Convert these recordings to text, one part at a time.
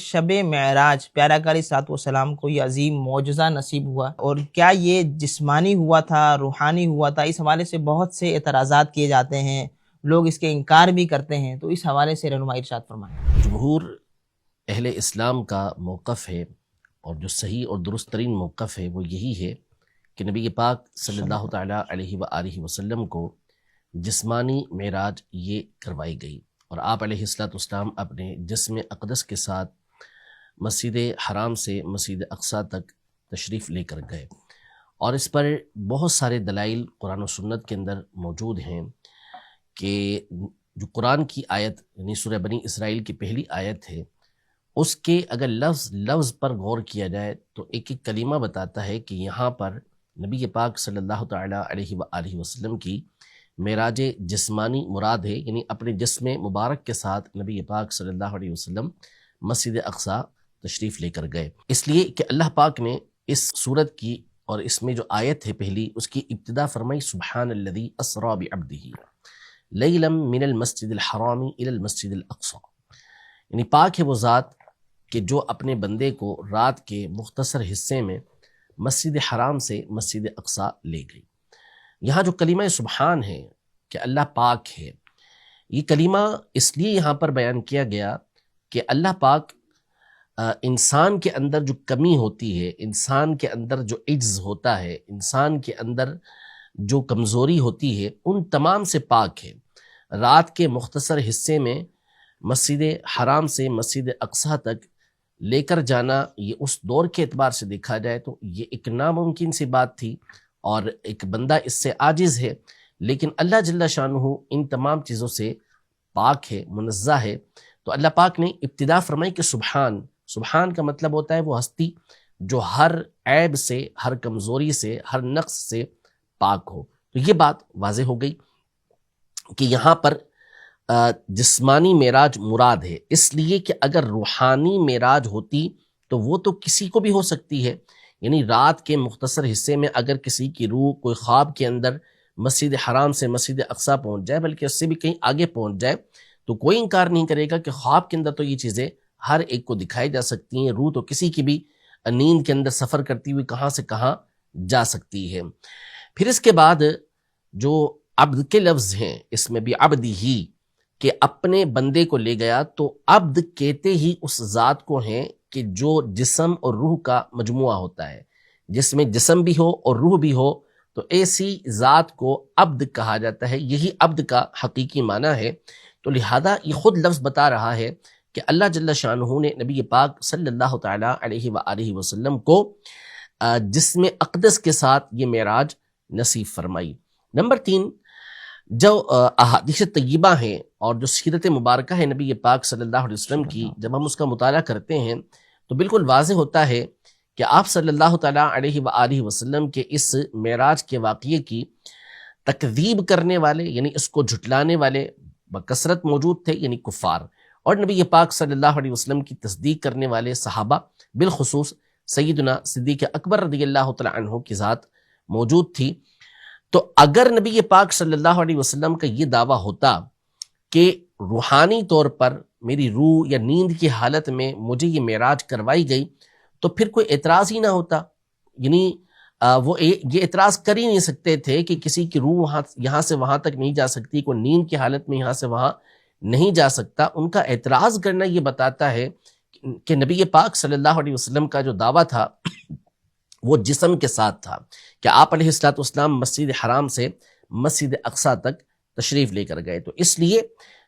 شب معراج پیارا آقا علیہ الصلوۃ والسلام کو یہ عظیم معجزہ نصیب ہوا، اور کیا یہ جسمانی ہوا تھا، روحانی ہوا تھا؟ اس حوالے سے بہت سے اعتراضات کیے جاتے ہیں، لوگ اس کے انکار بھی کرتے ہیں، تو اس حوالے سے رہنمائی ارشاد فرمائیں۔ جمہور اہل اسلام کا موقف ہے، اور جو صحیح اور درست ترین موقف ہے وہ یہی ہے کہ نبی پاک صلی اللہ تعالیٰ علیہ وآلہ وسلم کو جسمانی معراج یہ کروائی گئی، اور آپ علیہ السلام اپنے جسم اقدس کے ساتھ مسجد حرام سے مسجد اقصیٰ تک تشریف لے کر گئے، اور اس پر بہت سارے دلائل قرآن و سنت کے اندر موجود ہیں کہ جو قرآن کی آیت یعنی سورہ بنی اسرائیل کی پہلی آیت ہے، اس کے اگر لفظ لفظ پر غور کیا جائے تو ایک ایک کلمہ بتاتا ہے کہ یہاں پر نبی پاک صلی اللہ تعالیٰ علیہ وآلہ وسلم کی معراج جسمانی مراد ہے، یعنی اپنے جسم مبارک کے ساتھ نبی پاک صلی اللہ علیہ وسلم مسجد اقصیٰ تشریف لے کر گئے، اس لیے کہ اللہ پاک نے اس سورت کی اور اس میں جو آیت ہے پہلی، اس کی ابتدا فرمائی سبحان الذی اسری بعبدہ لیلا من المسجد الحرام الی المسجد الاقصی، یعنی پاک ہے وہ ذات کہ جو اپنے بندے کو رات کے مختصر حصے میں مسجد حرام سے مسجد اقصیٰ لے گئی۔ یہاں جو کلمہ سبحان ہے کہ اللہ پاک ہے، یہ کلمہ اس لیے یہاں پر بیان کیا گیا کہ اللہ پاک انسان کے اندر جو کمی ہوتی ہے، انسان کے اندر جو عجز ہوتا ہے، انسان کے اندر جو کمزوری ہوتی ہے، ان تمام سے پاک ہے۔ رات کے مختصر حصے میں مسجد حرام سے مسجد اقصیٰ تک لے کر جانا، یہ اس دور کے اعتبار سے دیکھا جائے تو یہ ایک ناممکن سی بات تھی، اور ایک بندہ اس سے عاجز ہے، لیکن اللہ جل شانہ ان تمام چیزوں سے پاک ہے، منزہ ہے۔ تو اللہ پاک نے ابتدا فرمائی کہ سبحان، سبحان کا مطلب ہوتا ہے وہ ہستی جو ہر عیب سے، ہر کمزوری سے، ہر نقص سے پاک ہو۔ تو یہ بات واضح ہو گئی کہ یہاں پر جسمانی معراج مراد ہے، اس لیے کہ اگر روحانی معراج ہوتی تو وہ تو کسی کو بھی ہو سکتی ہے، یعنی رات کے مختصر حصے میں اگر کسی کی روح کوئی خواب کے اندر مسجد حرام سے مسجد اقصیٰ پہنچ جائے، بلکہ اس سے بھی کہیں آگے پہنچ جائے، تو کوئی انکار نہیں کرے گا کہ خواب کے اندر تو یہ چیزیں ہر ایک کو دکھائی جا سکتی ہیں، روح تو کسی کی بھی نیند کے اندر سفر کرتی ہوئی کہاں سے کہاں جا سکتی ہے۔ پھر اس کے بعد جو عبد کے لفظ ہیں، اس میں بھی عبدی ہی کہ اپنے بندے کو لے گیا، تو عبد کہتے ہی اس ذات کو ہیں کہ جو جسم اور روح کا مجموعہ ہوتا ہے، جس میں جسم بھی ہو اور روح بھی ہو، تو ایسی ذات کو عبد کہا جاتا ہے، یہی عبد کا حقیقی معنی ہے۔ تو لہذا یہ خود لفظ بتا رہا ہے کہ اللہ جل شانہ نے نبی پاک صلی اللہ تعالیٰ علیہ وآلہ وسلم کو جسم اقدس کے ساتھ یہ معراج نصیب فرمائی۔ نمبر 3، جو احادیث طیبہ ہیں اور جو سیرت مبارکہ ہے نبی پاک صلی اللہ علیہ وسلم کی، جب ہم اس کا مطالعہ کرتے ہیں تو بالکل واضح ہوتا ہے کہ آپ صلی اللہ تعالیٰ علیہ وآلہ وسلم کے اس معراج کے واقعے کی تکذیب کرنے والے، یعنی اس کو جھٹلانے والے بکثرت موجود تھے، یعنی کفار، اور نبی پاک صلی اللہ علیہ وسلم کی تصدیق کرنے والے صحابہ، بالخصوص سیدنا صدیق اکبر رضی اللہ تعالیٰ عنہ کی ذات موجود تھی۔ تو اگر نبی پاک صلی اللہ علیہ وسلم کا یہ دعویٰ ہوتا کہ روحانی طور پر میری روح یا نیند کی حالت میں مجھے یہ معراج کروائی گئی، تو پھر کوئی اعتراض ہی نہ ہوتا، یعنی وہ یہ اعتراض کر ہی نہیں سکتے تھے کہ کسی کی روح یہاں سے وہاں تک نہیں جا سکتی، کوئی نیند کی حالت میں یہاں سے وہاں نہیں جا سکتا۔ ان کا اعتراض کرنا یہ بتاتا ہے کہ نبی پاک صلی اللہ علیہ وسلم کا جو دعویٰ تھا وہ جسم کے ساتھ تھا، کہ آپ علیہ السلام مسجد حرام سے مسجد اقصیٰ تک تشریف لے کر گئے۔ تو اس لیے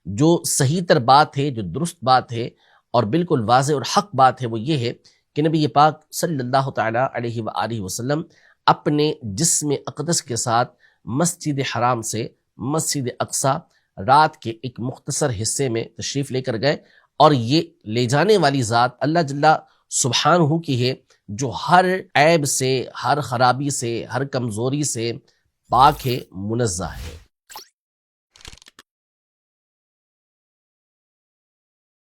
جو صحیح تر بات ہے، جو درست بات ہے اور بالکل واضح اور حق بات ہے، وہ یہ ہے کہ نبی پاک صلی اللہ تعالیٰ علیہ وآلہ وسلم اپنے جسم اقدس کے ساتھ مسجد حرام سے مسجد اقصیٰ رات کے ایک مختصر حصے میں تشریف لے کر گئے، اور یہ لے جانے والی ذات اللہ جل سبحانہ کی ہے، جو ہر عیب سے، ہر خرابی سے، ہر کمزوری سے پاک ہے، منزہ ہے۔